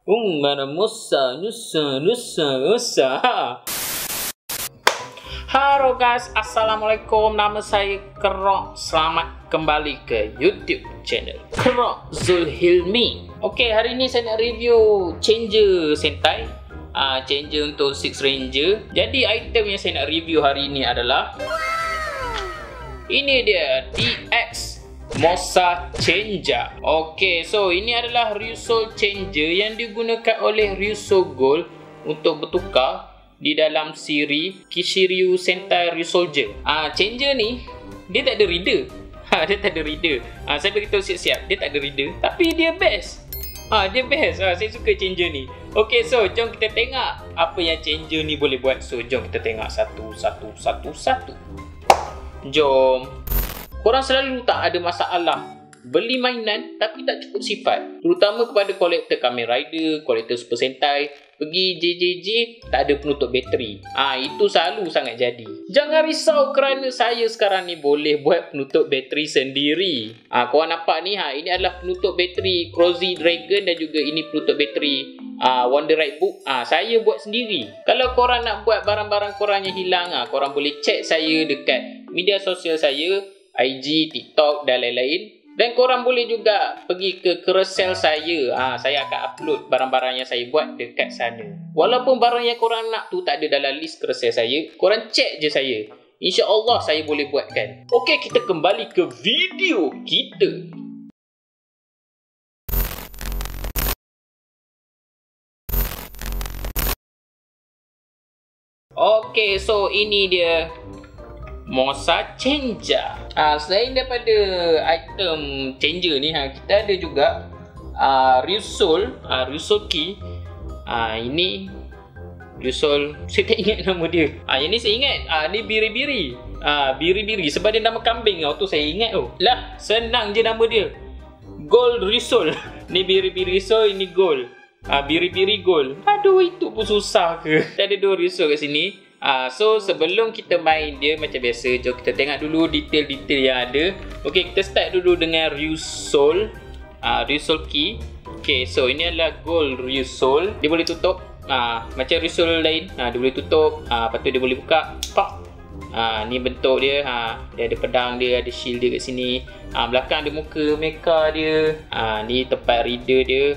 Mana Musa, Nusa. Halo guys, assalamualaikum. Nama saya Kerok. Selamat kembali ke YouTube channel Kerok Zulhilmi. Okey, hari ni saya nak review changer Sentai. Changer untuk Six Ranger. Jadi item yang saya nak review hari ni adalah ini dia, DX Mosa Changer. Okey, so ini adalah Ryusou Changer yang digunakan oleh Ryusou Gold untuk bertukar di dalam siri Kishiryu Sentai Ryusoulger. Changer ni dia tak ada reader. Dia tak ada reader. Saya beritahu siap-siap, dia tak ada reader, tapi dia best. Dia best. Saya suka Changer ni. Okey, so jom kita tengok apa yang Changer ni boleh buat. So jom kita tengok satu. Jom. Korang selalu tak ada masalah beli mainan tapi tak cukup sifat, terutama kepada kolektor Kamen Rider, kolektor Super Sentai. Pergi JJJ tak ada penutup bateri. Itu selalu sangat jadi. Jangan risau kerana saya sekarang ni boleh buat penutup bateri sendiri. Korang nampak ni, ini adalah penutup bateri Crozy Dragon dan juga ini penutup bateri Wonder Ride Book. Saya buat sendiri. Kalau korang nak buat barang-barang korang yang hilang, korang boleh check saya dekat media sosial saya, IG, TikTok dan lain-lain. Dan korang boleh juga pergi ke carousel saya. Saya akan upload barang-barang yang saya buat dekat sana. Walaupun barang yang korang nak tu tak ada dalam list carousel saya, korang check je saya. InsyaAllah saya boleh buatkan. Okey, kita kembali ke video kita. Okey, so ini dia Mosa Changer. Selain daripada item Changer ni, kita ada juga Ryusou Key. Ini Ryusou, saya tak ingat nama dia. Yang ni saya ingat, ni Biri-Biri. Biri-Biri sebab dia nama kambing tu saya ingat tu. Lah, senang je nama dia. Gold Ryusou. Ni Biri-Biri Ryusou, ini Gold. Biri-Biri Gold. Aduh, itu pun susah ke? Kita ada dua Ryusou kat sini. So sebelum kita main dia macam biasa, jom kita tengok dulu detail-detail yang ada. Okey, kita start dulu dengan Ryusou Key. Okey, so ini adalah Gold Ryusou. Dia boleh tutup macam Ryusou lain. Dia boleh tutup, lepas tu dia boleh buka. Pop. Ni bentuk dia. Dia ada pedang dia, ada shield dia kat sini. Belakang ada muka mecha dia. Ni tempat reader dia.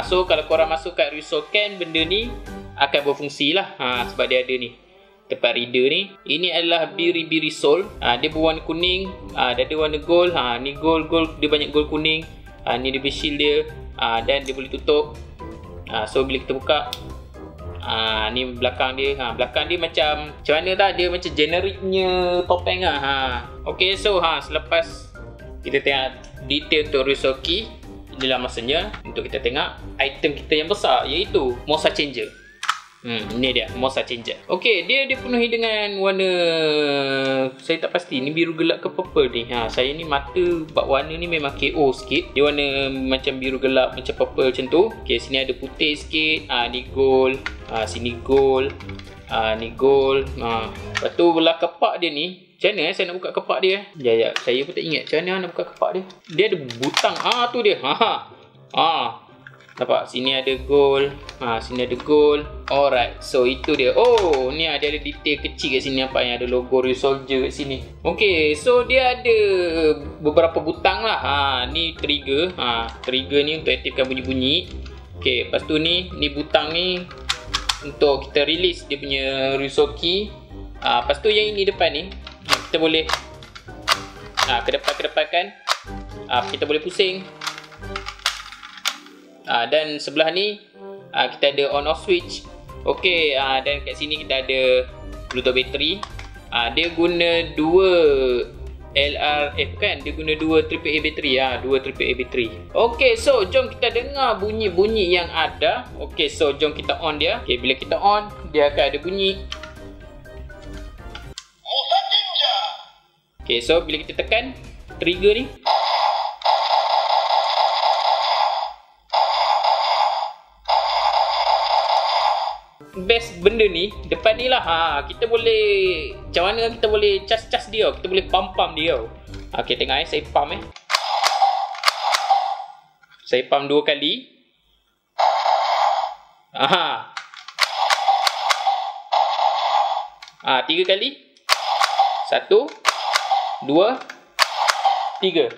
So kalau korang masuk kat Ryusou Ken, benda ni akan berfungsi lah. Sebab dia ada ni tempat reader ni. Ini adalah Biri-Biri Soul. Dia berwarna kuning, dia ada warna gold. Ni gold, dia banyak gold kuning. Ni dia shield dia, dan dia boleh tutup. So bila kita buka, ni belakang dia. Belakang dia macam mana tak, dia macam generiknya topeng Okey, so selepas kita tengok detail untuk Ryusou Key, inilah masanya untuk kita tengok item kita yang besar, iaitu Mosa Changer. Ini dia Mosa Changer. Okey, dia dipenuhi dengan warna, saya tak pasti ni biru gelap ke purple ni. Saya ni mata buat warna ni memang KO sikit. Dia warna macam biru gelap, macam purple macam tu. Okey, sini ada putih sikit. Ni gold. Sini gold. Ni gold. Lepas tu belah kepak dia ni, macam mana saya nak buka kepak dia? Ya, saya pun tak ingat macam mana nak buka kepak dia. Dia ada butang. Tu dia. Nampak? Sini ada gold. Sini ada gold. Alright. So itu dia. Oh, ni dia ada detail kecil kat sini. Nampak yang ada logo Ryusoulger kat sini. Okay. So dia ada beberapa butang lah. Ni trigger. Trigger ni untuk aktifkan bunyi-bunyi. Okay. Lepas tu ni butang ni untuk kita release dia punya Ryusou Key. Lepas tu yang ini depan ni, kita boleh ke depan kan. Kita boleh pusing. Dan sebelah ni kita ada on off switch. Okey, dan kat sini kita ada penutup bateri. Dia guna dua dia guna dua AAA bateri. Dua AAA bateri. Okey, so jom kita dengar bunyi-bunyi yang ada. Okey, so jom kita on dia. Okey, bila kita on, dia akan ada bunyi. Okey, so bila kita tekan trigger ni, best benda ni depan ni lah. Kita boleh, macam mana kita boleh cas dia, kita boleh pump dia. Okay, tengok saya pump Saya pump 2 kali. Aha. 3 kali. 1, 2, 3.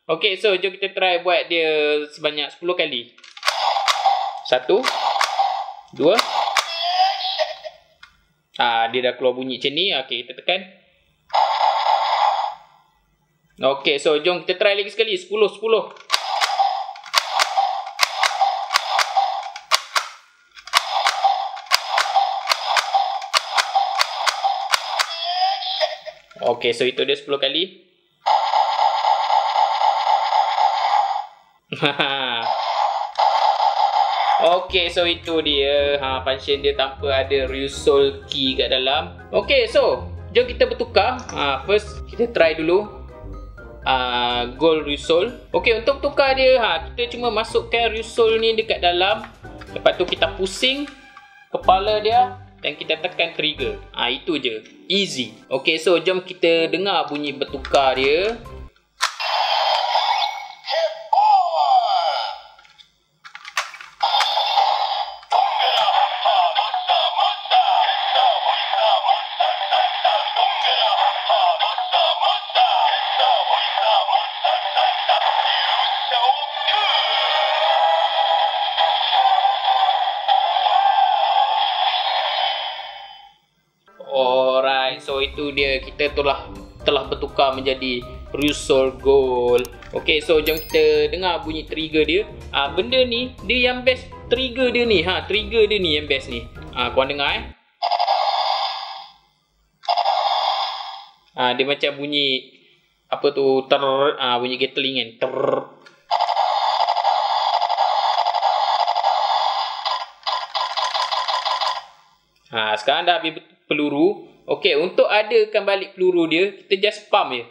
Okay, so jom kita try buat dia sebanyak 10 kali. 1, 2. Dia dah keluar bunyi macam ni. Okay, kita tekan. Okay, so jom kita try lagi sekali. 10, 10. Okay, so itu dia 10 kali. Okay, so itu dia function dia tanpa ada resolve key kat dalam. Okay, so jom kita bertukar. First kita try dulu gold resolve. Okay, untuk tukar dia kita cuma masukkan resolve ni dekat dalam. Lepas tu kita pusing kepala dia dan kita tekan trigger. Itu je. Easy. Okay, so jom kita dengar bunyi bertukar dia. Alright, so itu dia, kita telah bertukar menjadi Ryusol Gold. Okay, so jom kita dengar bunyi trigger dia. Benda ni, dia yang best trigger dia ni. Trigger dia ni yang best ni. Korang dengar dia macam bunyi apa tu, bunyi gatling kan. Sekarang dah habis peluru. Okey, untuk adakan balik peluru dia, kita just pump je.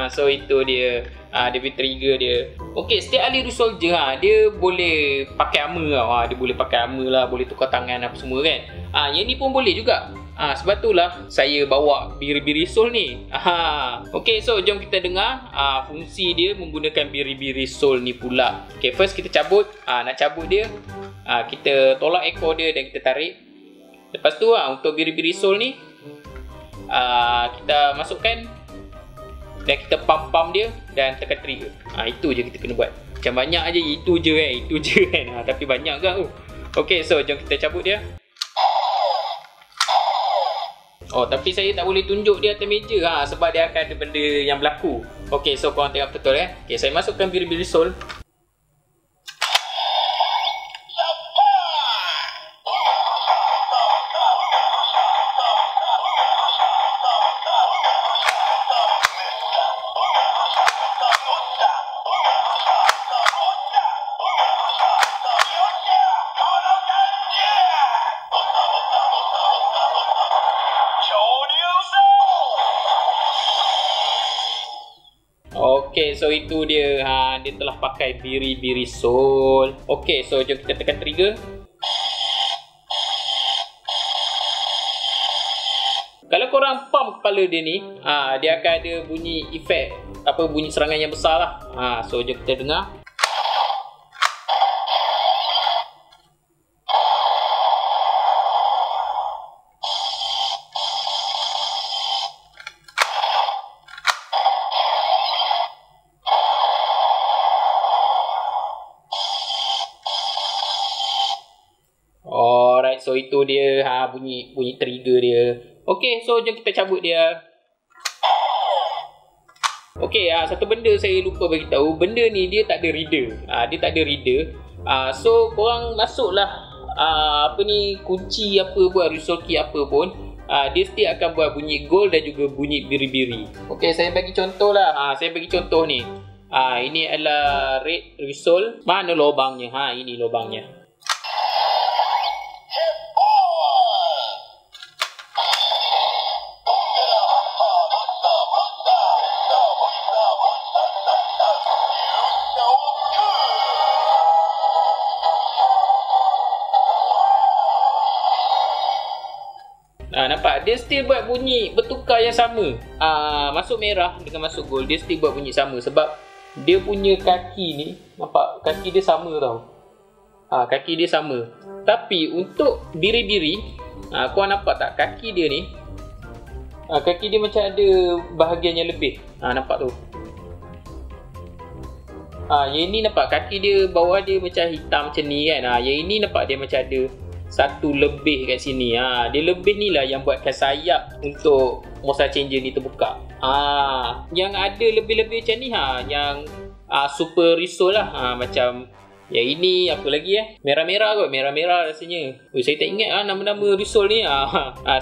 So itu dia, dia punya trigger dia. Okey, setiap ahli Ryusol je dia boleh pakai armor tau. Dia boleh pakai armor lah, boleh tukar tangan apa semua kan. Yang ni pun boleh juga. Sebab itulah saya bawa biri-biri soul ni. Okey, so jom kita dengar fungsi dia menggunakan biri-biri soul ni pula. Okey, first kita cabut. Nak cabut dia, kita tolak ekor dia dan kita tarik. Lepas tu untuk biri-biri soul ni, kita masukkan dan kita pump dia dan tekan trigger. Itu je kita kena buat. Macam banyak aja, itu je kan. Tapi banyak ke? Okey, so jom kita cabut dia. Tapi saya tak boleh tunjuk dia atas meja sebab dia akan ada benda yang berlaku. Okey, so korang tengok betul Okey, saya masukkan biri-biri soul. Okey, so itu dia. Dia telah pakai biri-biri soul. Okey, so jom kita tekan trigger. Kalau korang pump kepala dia ni, dia akan ada bunyi efek, bunyi serangan yang besar lah. So jom kita dengar. Alright, so itu dia bunyi trigger dia. Okey, so jom kita cabut dia. Okey, satu benda saya lupa bagi tahu. Benda ni dia tak ada reader. Dia tak ada reader. So korang masuklah kunci apa buat Ryusol key apa pun. Dia setiap akan buat bunyi gold dan juga bunyi biri-biri. Okey, saya bagi contoh lah. Saya bagi contoh ni. Ini adalah red Ryusol. Mana lubangnya? Ini lubangnya. Nampak? Dia still buat bunyi bertukar yang sama. Masuk merah dengan masuk gold, dia still buat bunyi sama. Sebab dia punya kaki ni, nampak? Kaki dia sama tau. Kaki dia sama. Tapi untuk biri-biri, korang nampak tak? Kaki dia ni, kaki dia macam ada bahagian yang lebih. Nampak tu? Yang ini nampak kaki dia bawah dia macam hitam macam ni kan. Yang ini nampak dia macam ada satu lebih kat sini. Dia lebih ni lah yang buatkan sayap untuk motion changer ni terbuka. Yang ada lebih-lebih macam ni yang super risol lah. Macam yang ini apa lagi merah-merah kot, merah-merah rasanya. Saya tak ingat nama-nama risol ni.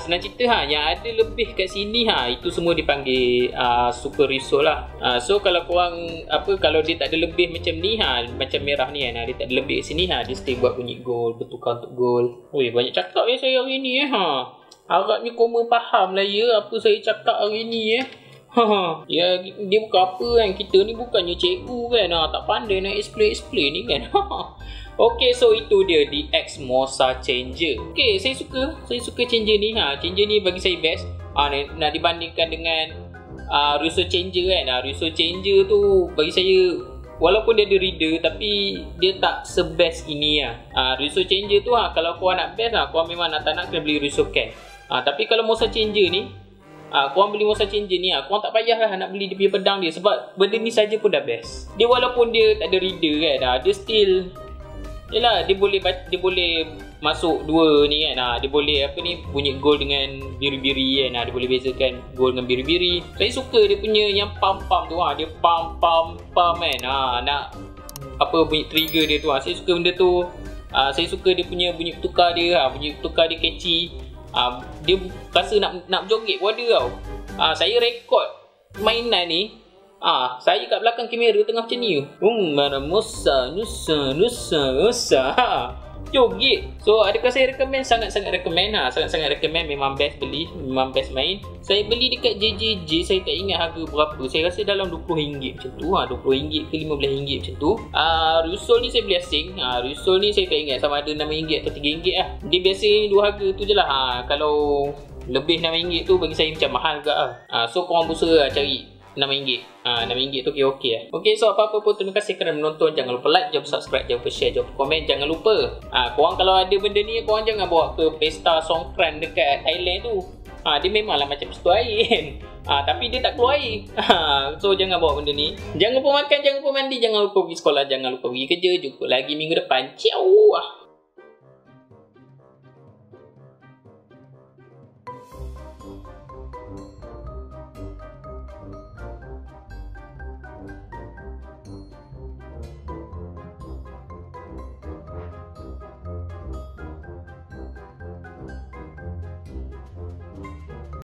Senang cerita yang ada lebih kat sini itu semua dipanggil super risol lah. So kalau korang kalau dia tak ada lebih macam ni macam merah ni dia tak ada lebih kat sini dia still buat bunyi gold, bertukar untuk gold. Banyak cakap saya hari ni harapnya korang faham lah apa saya cakap hari ni Ya, dia bukan apa kan. Kita ni bukannya cikgu kan. Tak pandai nak explain ni kan. Okay, so itu dia DX Mosa Changer. Okay, saya suka changer ni. Changer ni bagi saya best. Nak dibandingkan dengan Russo Changer kan. Russo Changer tu bagi saya, walaupun dia ada reader, tapi dia tak sebest ini Russo Changer tu kalau korang nak best korang memang tak nak kena beli Russo Can. Tapi kalau Mosa Changer ni, korang beli Motion Changer ni korang tak payahlah nak beli dia punya pedang dia. Sebab benda ni saja pun dah best. Dia walaupun dia tak ada reader kan, dia still yelah, dia boleh masuk dua ni kan. Dia boleh bunyi gold dengan biri-biri kan. Dia boleh bezakan gold dengan biri-biri. Saya suka dia punya yang pump tu. Dia pump kan. Nak bunyi trigger dia tu. Saya suka benda tu. Saya suka dia punya bunyi bertukar dia. Bunyi bertukar dia catchy. Dia rasa nak berjoget pun ada tau. Saya rekod mainan ni, saya kat belakang kamera tengah macam ni. Mana Mosa joget. So adakah saya recommend? Sangat-sangat recommend. Sangat-sangat recommend. Memang best beli, memang best main. Saya beli dekat JJJ, saya tak ingat harga berapa. Saya rasa dalam RM20 macam tu. RM20 ke RM15 macam tu. Rusol ni saya beli asing. Rusol ni saya tak ingat sama ada RM6 atau RM3 lah. Dia biasa dua harga tu je lah. Kalau lebih RM6 tu bagi saya macam mahal juga lah. So korang berusaha cari RM6. RM6 tu okey lah. Okay, so apa-apa pun terima kasih kerana menonton. Jangan lupa like, jangan lupa subscribe, jangan lupa share, jangan lupa komen. Jangan lupa korang kalau ada benda ni, korang jangan bawa ke pesta Songkran dekat Thailand tu. Dia memanglah macam pesta air kan. Tapi dia tak keluar air. So jangan bawa benda ni. Jangan lupa makan, jangan lupa mandi, jangan lupa pergi sekolah, jangan lupa pergi kerja. Jumpa lagi minggu depan. Ciao.